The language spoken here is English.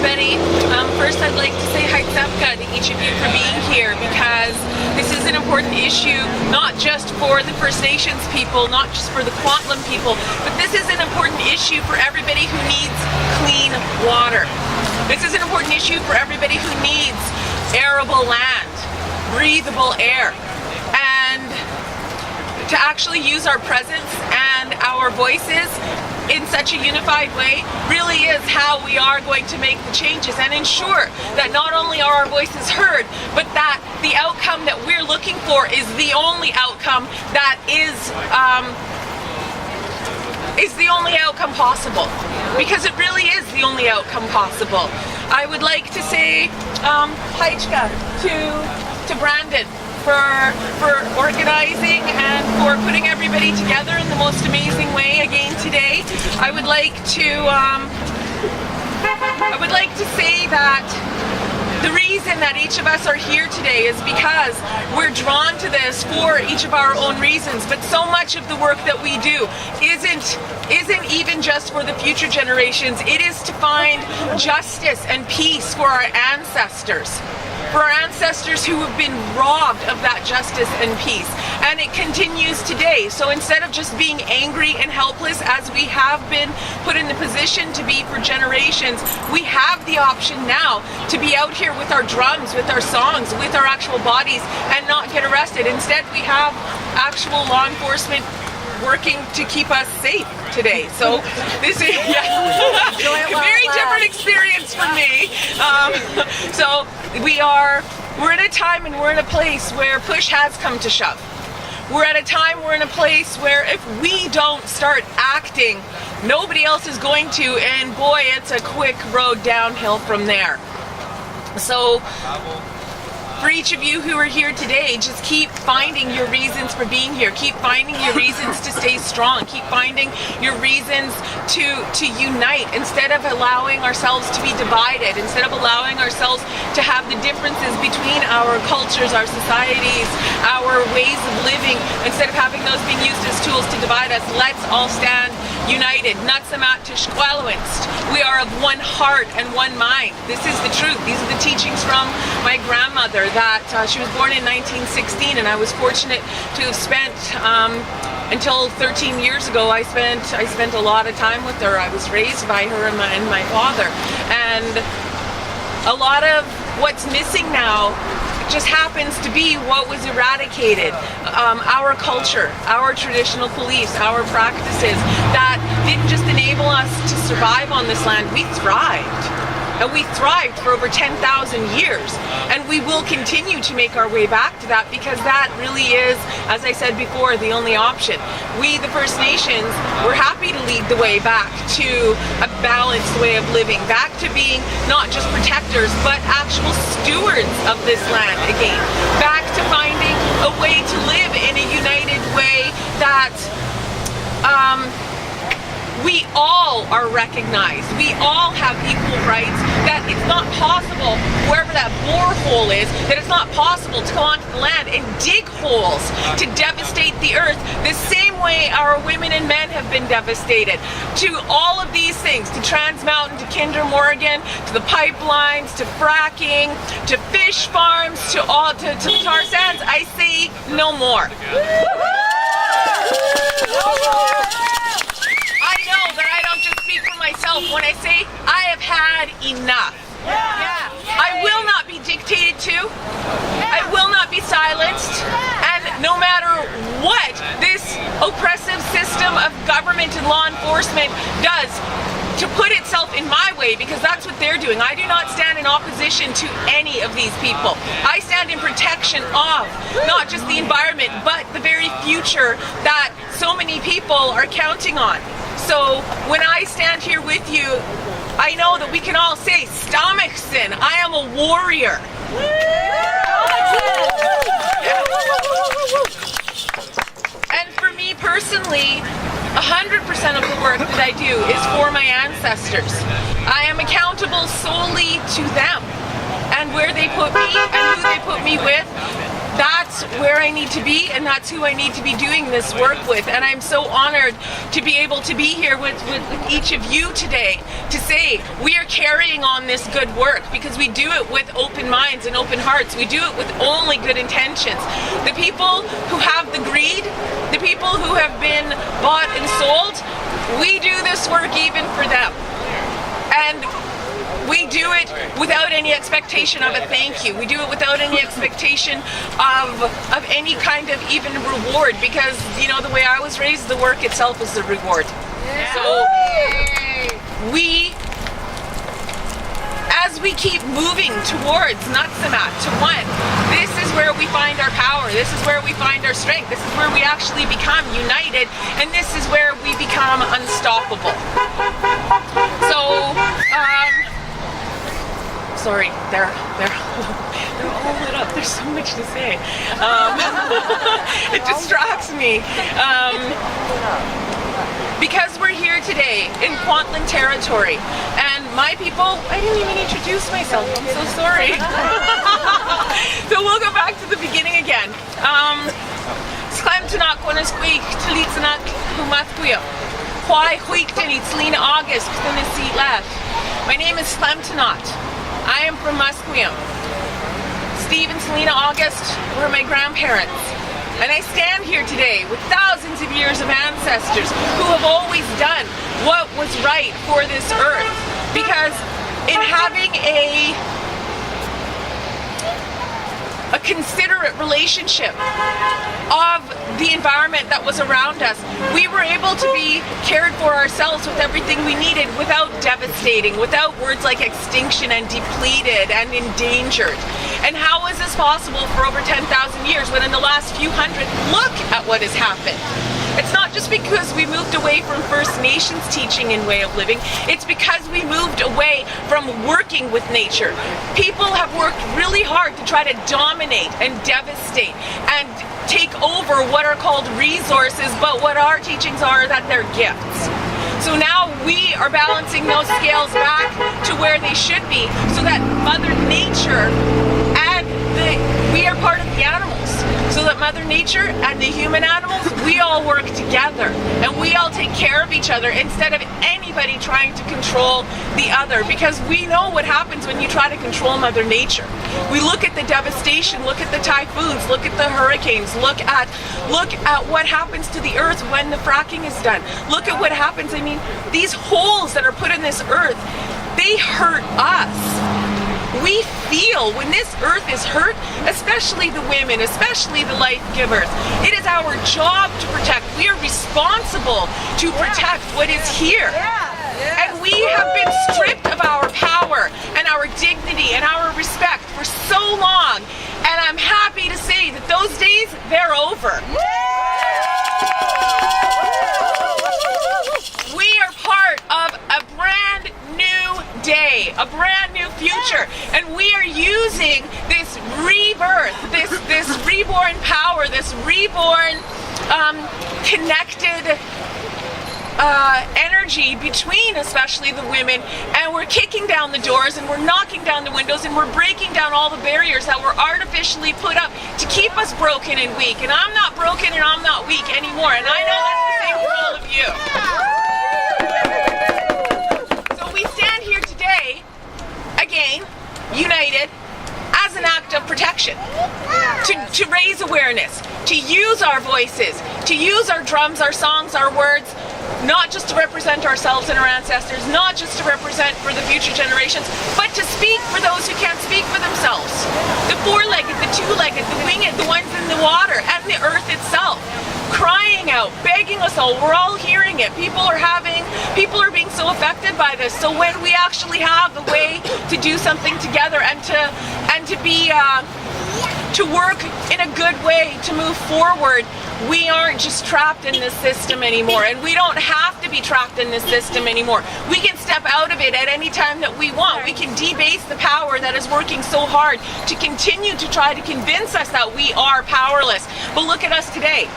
everybody. First, I'd like to say Haitsepka to each of you for being here, because this is an important issue, not just for the First Nations people, not just for the Kwantlen people, but this is an important issue for everybody who needs clean water. This is an important issue for everybody who needs arable land, breathable air, and to actually use our presence and our voices in such a unified way really is how we are going to make the changes and ensure that not only are our voices heard, but that the outcome that we're looking for is the only outcome that is the only outcome possible, because it really is the only outcome possible. I would like to say Haichka to Brandon for organizing and for putting everybody together in the most amazing way again today. I would like to say that the reason that each of us are here today is because we're drawn to this for each of our own reasons, but so much of the work that we do isn't even just for the future generations. It is to find justice and peace for our ancestors. For our ancestors who have been robbed of that justice and peace. And it continues today. So instead of just being angry and helpless, as we have been put in the position to be for generations, we have the option now to be out here with our drums, with our songs, with our actual bodies, and not get arrested. Instead, we have actual law enforcement working to keep us safe today. So this is a very different experience for me. So we're in a time and we're in a place where push has come to shove. We're at a time, we're in a place where if we don't start acting, nobody else is going to, and boy, it's a quick road downhill from there. So for each of you who are here today, just keep finding your reasons for being here. Keep finding your reasons to stay strong. Keep finding your reasons to unite instead of allowing ourselves to be divided, instead of allowing ourselves to have the differences between our cultures, our societies, our ways of living, instead of having those being used as tools to divide us. Let's all stand united. Natsamat Tishkwalowinst. We are of one heart and one mind. This is the truth. These are the teachings from my grandmother. That she was born in 1916, and I was fortunate to have spent until 13 years ago. I spent a lot of time with her. I was raised by her and my father, and a lot of what's missing now just happens to be what was eradicated. Our culture, our traditional beliefs, our practices that didn't just enable us to survive on this land. We thrived. And we thrived for over 10,000 years. And we will continue to make our way back to that, because that really is, as I said before, the only option. We, the First Nations, we're happy to lead the way back to a balanced way of living, back to being not just protectors, but actual stewards of this land again. Back to finding a way to live in a united way that we all are recognized. We all have equal rights, that it's not possible, wherever that borehole is, that it's not possible to go onto the land and dig holes to devastate the earth the same way our women and men have been devastated. To all of these things, to Trans Mountain, to Kinder Morgan, to the pipelines, to fracking, to fish farms, to the tar sands, I say no more. I know that I don't just speak for myself when I say I have had enough. I will not be dictated to. I will not be silenced. And no matter what this oppressive system of government and law enforcement does to put itself in my way, because that's what they're doing. I do not stand in opposition to any of these people. I stand in protection of not just the environment, but the very future that so many people are counting on. So when I stand here with you, I know that we can all say, Stomachson, I am a warrior. And for me personally, 100% of the work that I do is for my ancestors. I am accountable solely to them and where they put me and who they put me with. That's that's where I need to be, and that's who I need to be doing this work with. And I'm so honored to be able to be here with each of you today to say we are carrying on this good work because we do it with open minds and open hearts. We do it with only good intentions. The people who have the greed, the people who have been bought and sold, we do this work even for them. And we do it without any expectation of a thank you. We do it without any expectation of any kind of even reward, because, you know, the way I was raised, the work itself is the reward. Yeah. So as we keep moving towards Nutsamat, to one, this is where we find our power, this is where we find our strength, this is where we actually become united, and this is where we become unstoppable. So, sorry, they're all lit up. There's so much to say. It distracts me. Because we're here today in Kwantlen Territory, and my people, I didn't even introduce myself, I'm so sorry. So we'll go back to the beginning again. Sklemtanak Wanasqueak, Talitsanak Humathquia, Why Huiktin, Itzlina August, Kthunasilat. My name is Sklemtanak. I am from Musqueam. Steve and Selena August were my grandparents. And I stand here today with thousands of years of ancestors who have always done what was right for this earth. Because in having a considerate relationship of the environment that was around us, we were able to be cared for ourselves with everything we needed without devastating, without words like extinction and depleted and endangered. And how is this possible for over 10,000 years when in the last few hundred, look at what has happened? It's not just because we moved away from First Nations teaching and way of living, it's because we moved away from working with nature. People have worked really hard to try to dominate and devastate and take over what are called resources, but what our teachings are that they're gifts. So now we are balancing those scales back to where they should be, so that Mother Nature and we are part of the animals. So that Mother Nature and the human animals, we all work together and we all take care of each other instead of anybody trying to control the other, because we know what happens when you try to control Mother Nature. We look at the devastation, look at the typhoons, look at the hurricanes, look at what happens to the earth when the fracking is done. Look at what happens. I mean, these holes that are put in this earth, they hurt us. We feel when this earth is hurt, especially the women, especially the life givers. It is our job to protect. We are responsible to protect what is here. And we have been stripped of our power and our dignity and our respect for so long. And I'm happy to say that those days, they're over. We are part of a brand new day, a brand new future, and we are using this rebirth, this reborn power, this reborn connected energy between especially the women, and we're kicking down the doors and we're knocking down the windows and we're breaking down all the barriers that were artificially put up to keep us broken and weak. And I'm not broken and I'm not weak anymore, and I know that's the same for all of you. Again, united as an act of protection, to raise awareness, to use our voices, to use our drums, our songs, our words, not just to represent ourselves and our ancestors, not just to represent for the future generations, but to speak for those who can't speak for themselves. The four-legged, the two-legged, the winged, the ones in the water, and the earth itself. Crying out, begging us all. We're all hearing it. People are being so affected by this. So when we actually have the way to do something together and to work in a good way to move forward, we aren't just trapped in this system anymore, and we don't have to be trapped in this system anymore. We can step out of it at any time that we want. We can debase the power that is working so hard to continue to try to convince us that we are powerless. But look at us today.